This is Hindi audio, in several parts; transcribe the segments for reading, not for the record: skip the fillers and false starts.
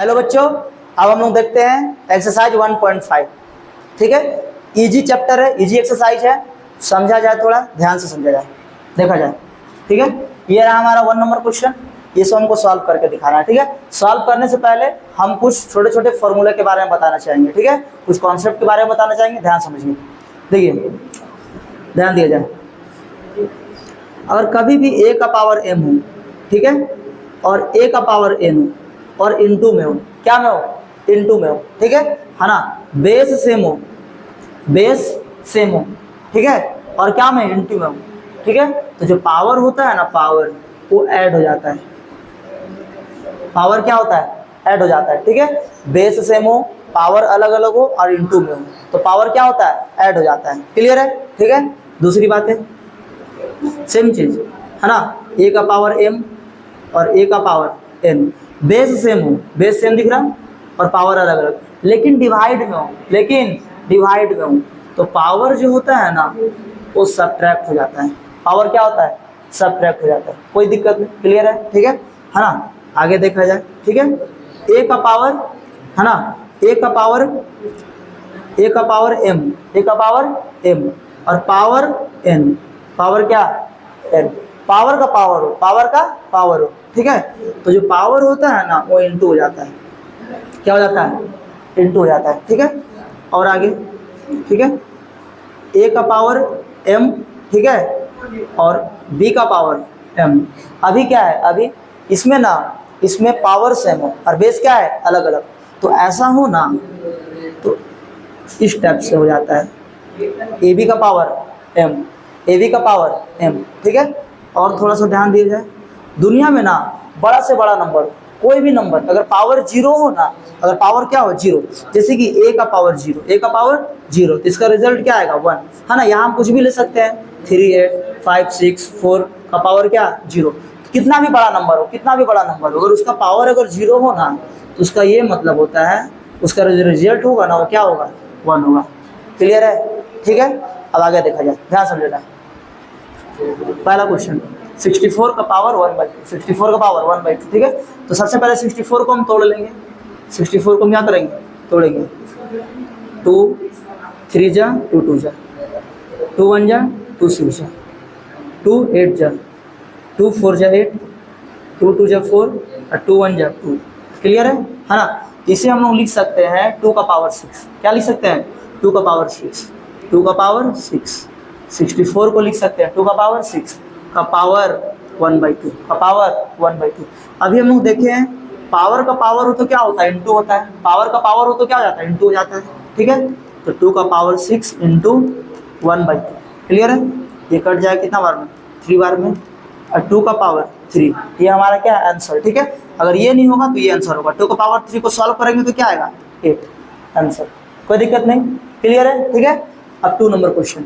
हेलो बच्चों, अब हम लोग देखते हैं एक्सरसाइज 1.5। ठीक है, इजी चैप्टर है, इजी एक्सरसाइज है, समझा जाए, थोड़ा ध्यान से समझा जाए, देखा जाए। ठीक है, ये रहा हमारा 1 नंबर क्वेश्चन, इसको हमको सॉल्व करके दिखाना है। ठीक है, सॉल्व करने से पहले हम कुछ छोटे छोटे फॉर्मूले के बारे में बताना चाहेंगे। ठीक है, कुछ कॉन्सेप्ट के बारे में बताना चाहेंगे, ध्यान समझिए। देखिए, ध्यान दिया जाए, अगर कभी भी a का पावर m हो, ठीक है, और a का पावर n हो और इनटू में हो, क्या में हो, इनटू में हो, ठीक है ना, बेस सेम हो, बेस सेम हो, ठीक है, और क्या में, इनटू में हो, ठीक है, तो जो पावर होता है ना, पावर वो ऐड हो जाता है, पावर क्या होता है, ऐड हो जाता है। ठीक है, बेस सेम हो, पावर अलग अलग हो और इनटू में हो, तो पावर क्या होता है, ऐड हो जाता है। क्लियर है? ठीक है, दूसरी बात है, सेम चीज है ना, a का पावर m और a का पावर n, बेस सेम हो, बेस सेम दिख रहा और पावर अलग अलग, लेकिन डिवाइड में हो, लेकिन डिवाइड में हो, तो पावर जो होता है ना वो सबट्रैक्ट हो जाता है। पावर क्या होता है, सबट्रैक्ट हो जाता है, कोई दिक्कत नहीं। क्लियर है? ठीक है ना, आगे देखा जाए। ठीक है, a का पावर है ना, a का पावर m, a का पावर m और पावर n, पावर क्या, n, पावर का पावर हो, पावर का पावर हो, ठीक है, तो जो पावर होता है ना वो इनटू हो जाता है, क्या हो जाता है, इनटू हो जाता है। ठीक है, और आगे, ठीक है, a का पावर m, ठीक है, और b का पावर m। अभी क्या है, अभी इसमें ना, इसमें पावर सेम हो और बेस क्या है, अलग अलग, तो ऐसा हो ना, तो इस टाइप से हो जाता है, ab का पावर m, ab का पावर m। ठीक है, और थोड़ा सा ध्यान दिया जाए, दुनिया में ना बड़ा से बड़ा नंबर, कोई भी नंबर अगर पावर जीरो हो ना, अगर पावर क्या हो, जीरो, जैसे कि a का पावर जीरो, a का पावर जीरो, तो इसका रिजल्ट क्या आएगा, 1 है ना। यहाँ हम कुछ भी ले सकते हैं, 3, 8, 5, 6, 4 का पावर क्या, जीरो। कितना भी बड़ा नंबर हो, कितना भी बड़ा नंबर हो, अगर उसका पावर अगर जीरो हो ना, तो उसका ये मतलब होता है, उसका रिजल्ट होगा ना वो क्या होगा, 1 होगा। क्लियर है? ठीक है, अब आगे देखा जाए, ध्यान समझना। पहला क्वेश्चन, 64 का पावर 1/2, 64 का पावर 1/2, ठीक है, तो सबसे पहले 64 को हम तोड़ लेंगे, 64 को हम क्या करेंगे, तोड़ेंगे, 2 3 जा 2 2 जा, 2 1 जा 2 6 जा, 2 8 जा, 2 4 जा 8, 2 2 जा 4 और 2 1 जा 2। क्लियर है ना, इसे हम लोग लिख सकते हैं 2 का पावर 6, क्या लिख सकते हैं, 2 का पावर 6, 2 का पावर 6, 64 को लिख सकते हैं 2 का पावर 6 का पावर 1/2, का पावर 1/2। अभी हम लोग देखे हैं, पावर का पावर हो तो क्या होता है, इनटू होता है, पावर का पावर हो तो क्या हो जाता है, इनटू हो जाता है। ठीक है, तो 2 का पावर 6 इंटू 1/2। क्लियर है? ये कट जाए कितना बार में, 3 बार में, और 2 का पावर 3, ये हमारा क्या है, आंसर। ठीक है, अगर ये नहीं होगा तो ये आंसर होगा, 2 का पावर 3 को सॉल्व करेंगे तो क्या आएगा, 8 आंसर, कोई दिक्कत नहीं। क्लियर है? ठीक है, अब 2 नंबर क्वेश्चन,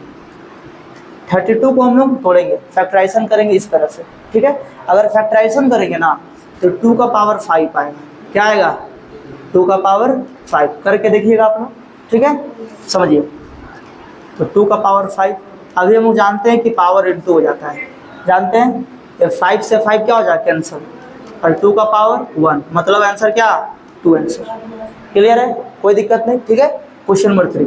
32 को हम लोग तोड़ेंगे, फैक्टराइजेशन करेंगे इस तरह से। ठीक है, अगर फैक्टराइजेशन करेंगे ना तो 2 का पावर 5 आएगा, क्या आएगा, 2 का पावर 5, करके देखिएगा आप लोग। ठीक है, समझिए, तो 2 का पावर 5, अभी हम लोग जानते हैं कि पावर इनटू हो जाता है, जानते हैं, 5 से 5 क्या हो जाए, कैंसर, और 2 का पावर 1, मतलब आंसर क्या, 2 आंसर। क्लियर है, कोई दिक्कत नहीं। ठीक है, क्वेश्चन नंबर 3,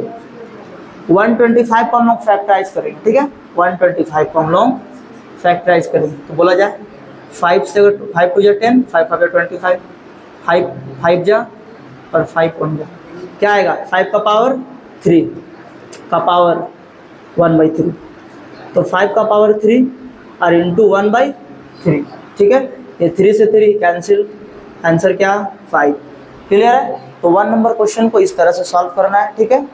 125 को हम लोग फैक्टराइज करेंगे। ठीक है, 125 को हम लोग फैक्टराइज करेंगे, तो बोला जाए 5 से 5 2 जा 10, 5 5 25, 5 5 जा और 5 1 जा, क्या आएगा, 5 का पावर 3 का पावर 1/3, तो 5 का पावर 3 और इंटू 1/3। ठीक है, ये 3 से 3 कैंसिल, आंसर क्या, 5। क्लियर है? तो 1 नंबर क्वेश्चन को इस तरह से सॉल्व करना है। ठीक है,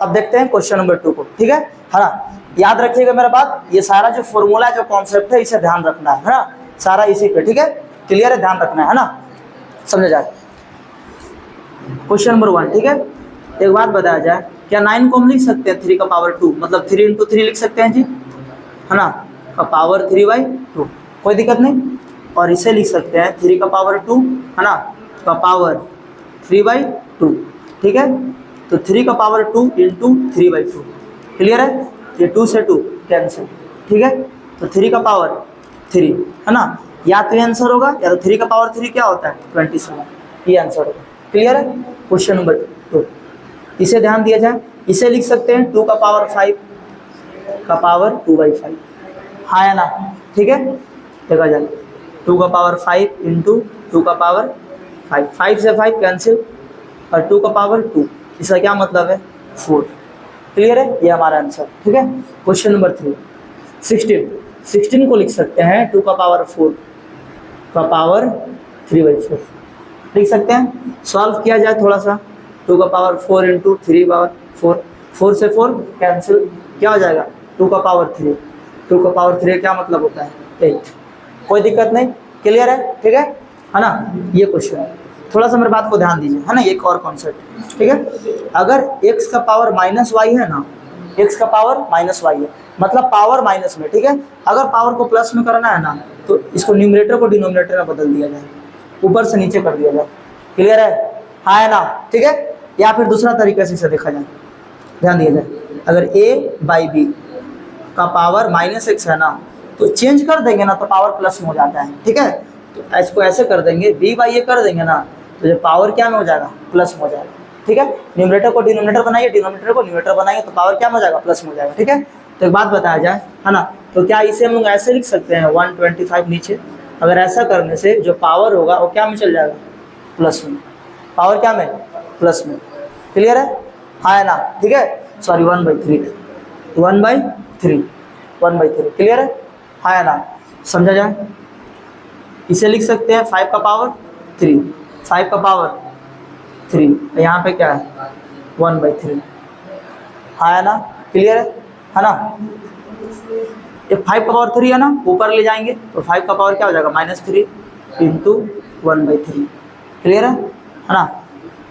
अब देखते हैं क्वेश्चन नंबर 2 को। ठीक है ना, याद रखिएगा मेरा बात, ये सारा जो फॉर्मूला जो कॉन्सेप्ट है इसे ध्यान रखना है ना, सारा इसी पे। ठीक है, क्लियर है, ध्यान रखना है ना, समझा जाए। क्वेश्चन नंबर 1, ठीक है, एक बात बताया जाए, क्या 9 को हम लिख सकते हैं 3 का पावर 2, मतलब 3 इंटू 3 लिख सकते हैं जी, है ना, का पावर 3/2, कोई दिक्कत नहीं, और इसे लिख सकते हैं 3 का पावर 2, है ना, का पावर 3/2। ठीक है, तो 3 का पावर 2 इंटू 3/2। क्लियर है, ये 2 से 2 कैंसिल। ठीक है, तो 3 का पावर 3, है ना, या तो आंसर होगा, या तो 3 का पावर 3 क्या होता है, 27। ये आंसर होगा। क्लियर है? क्वेश्चन नंबर 2, इसे ध्यान दिया जाए। इसे लिख सकते हैं 2 का पावर 5 का पावर 2/5, हाँ या ना? ठीक है, देखा जाए 2 का पावर 5 इंटू 2 का पावर 5, 5 से 5 कैंसिल और 2 का पावर 2, इसका क्या मतलब है? 4। क्लियर है? ये हमारा आंसर। ठीक है, क्वेश्चन नंबर 3, 16 को लिख सकते हैं 2 का पावर 4 का पावर 3/4 लिख सकते हैं। सॉल्व किया जाए थोड़ा सा, 2 का पावर 4 इंटू 3 पावर 4, 4 से 4 कैंसिल, क्या हो जाएगा? 2 का पावर 3, 2 का पावर 3 क्या मतलब होता है? 8। कोई दिक्कत नहीं, क्लियर है? ठीक है ना? ये क्वेश्चन है, थोड़ा सा मेरे बात को ध्यान दीजिए, है ना? एक और कॉन्सेप्ट, ठीक है, अगर x का पावर माइनस वाई है ना, x का पावर माइनस वाई है, मतलब पावर माइनस में, ठीक है, अगर पावर को प्लस में करना है ना, तो इसको न्यूमरेटर को डिनोमिनेटर में बदल दिया जाए, ऊपर से नीचे कर दिया जाए। क्लियर है? हाँ है ना? ठीक है, या फिर दूसरा तरीके से इसे देखा जाए, ध्यान दिया जाए, अगर a/b का पावर -x है ना, तो चेंज कर देंगे ना तो पावर प्लस में हो जाता है। ठीक है, तो इसको ऐसे कर देंगे, b/a कर देंगे ना, तो जो पावर क्या में हो जाएगा? प्लस में हो जाएगा। ठीक है, न्यूमरेटर को डिनोमिनेटर बनाइए, डिनोमिनेटर को न्यूमरेटर बनाइए, तो पावर क्या में हो जाएगा? प्लस में हो जाएगा। ठीक है, तो एक बात बताया जाए, है ना, तो क्या इसे हम लोग ऐसे लिख सकते हैं 125 नीचे, अगर ऐसा करने से जो पावर होगा वो क्या में चल जाएगा? प्लस में। पावर क्या में? प्लस में। क्लियर है? हाँ है ना? ठीक है, सॉरी 1/3, 1/3। क्लियर है? हाँ है ना? समझा जाए, इसे लिख सकते हैं 5 का पावर 3, 5 का पावर 3, यहाँ पे क्या है? 1/3। हाँ है ना? क्लियर है ना? ये 5 का पावर 3 है ना, ऊपर ले जाएंगे तो 5 का पावर क्या हो जाएगा? -3 इंटू 1/3। क्लियर है ना?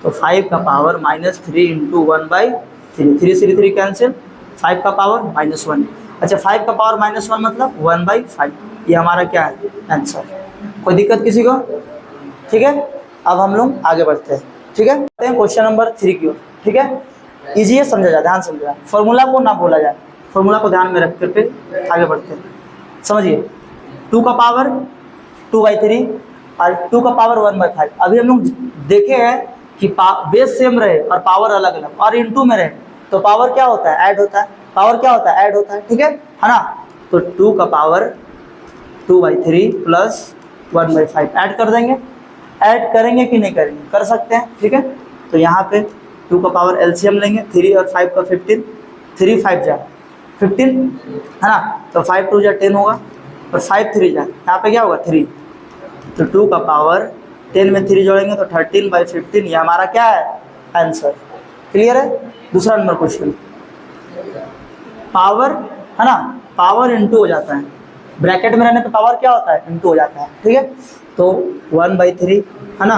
तो 5 का पावर -3 इंटू 1/3, 3 से 3 कैंसिल, 5 का पावर -1। अच्छा, 5 का पावर -1 मतलब 1/5, ये हमारा क्या है? आंसर। कोई दिक्कत किसी को? ठीक है, अब हम लोग आगे बढ़ते हैं। ठीक है, क्वेश्चन नंबर 3 की ओर। ठीक है, इजी है, समझा जाए, ध्यान समझा जाए, फॉर्मूला को ना भूला जाए, फॉर्मूला को ध्यान में रख करके आगे बढ़ते हैं। समझिए, 2 का पावर 2/3 और 2 का पावर 1/5। अभी हम लोग देखे हैं कि बेस सेम रहे और पावर अलग अलग और इनटू में रहे तो पावर क्या होता है? ऐड होता है। पावर क्या होता है? ऐड होता है। ठीक है ना? तो 2 का पावर 2/3 प्लस 1/5 ऐड कर देंगे। ऐड करेंगे कि नहीं करेंगे? कर सकते हैं। ठीक है, तो यहाँ पे 2 का पावर एलसीएम लेंगे, 3 और 5 का 15, 3 5 जा 15, है ना, तो 5 2 जा 10 होगा और 5 3 जा, यहाँ पे क्या होगा? 3, तो 2 का पावर 10 में 3 जोड़ेंगे तो 13/15, ये हमारा क्या है? आंसर। क्लियर है? दूसरा नंबर क्वेश्चन, पावर, है ना, पावर इंटू हो जाता है, ब्रैकेट में रहने पे पावर क्या होता है? इंटू हो जाता है। ठीक है, तो 1/3, है ना,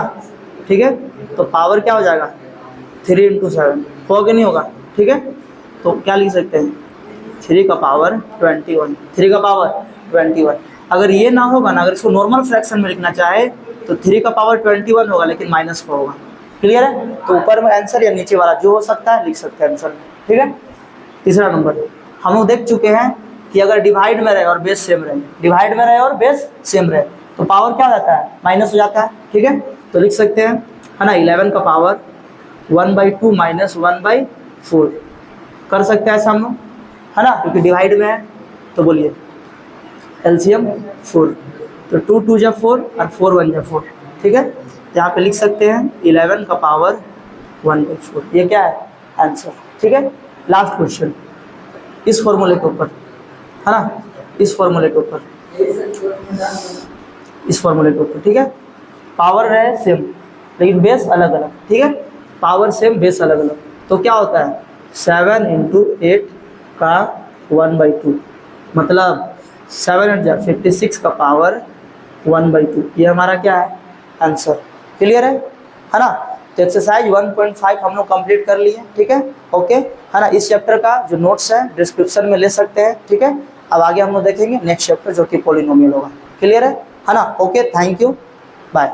ठीक है, तो पावर क्या हो जाएगा? 3 × 7 होगा कि नहीं होगा? ठीक है, तो क्या लिख सकते हैं? 3 का पावर 21, 3 का पावर 21। अगर ये ना होगा ना, अगर इसको नॉर्मल फ्रैक्शन में लिखना चाहे तो 3 का पावर 21 होगा, लेकिन माइनस का होगा। क्लियर है? तो ऊपर में आंसर या नीचे वाला जो हो सकता है लिख सकते हैं आंसर। ठीक है, तीसरा नंबर, हम लोग देख चुके हैं कि अगर डिवाइड में रहे और बेस सेम रहे, डिवाइड में रहे और बेस सेम रहे तो पावर क्या हो जाता है? माइनस हो जाता है। ठीक है, तो लिख सकते हैं, है ना, 11 का पावर 1/2 माइनस 1/4 कर सकते हैं ऐसा हम लोग, है ना, क्योंकि डिवाइड में है। तो बोलिए एलसीएम 4, तो 2 2 जा 4 और 4 1 जा 4। ठीक है, यहाँ पे लिख सकते हैं 11 का पावर 1/4, ये क्या है? आंसर। ठीक है, लास्ट क्वेश्चन इस फॉर्मूले के ऊपर, है ना, इस फॉर्मूले के ऊपर, इस फॉर्मूले के ऊपर। ठीक है, पावर है सेम लेकिन बेस अलग अलग। ठीक है, पावर सेम बेस अलग अलग, तो क्या होता है? 7 × 8 का 1/2, मतलब 7 8 जा 56 का पावर 1/2, ये हमारा क्या है? आंसर। क्लियर है ना? तो एक्सरसाइज 1.5 हम लोग कंप्लीट कर लिए। ठीक है, ओके, है ना, इस चैप्टर का जो नोट्स है डिस्क्रिप्शन में ले सकते हैं। ठीक है, अब आगे हम लोग देखेंगे नेक्स्ट चैप्टर जो कि पॉलिनोमियल होगा। क्लियर है ना? Okay, thank you, bye.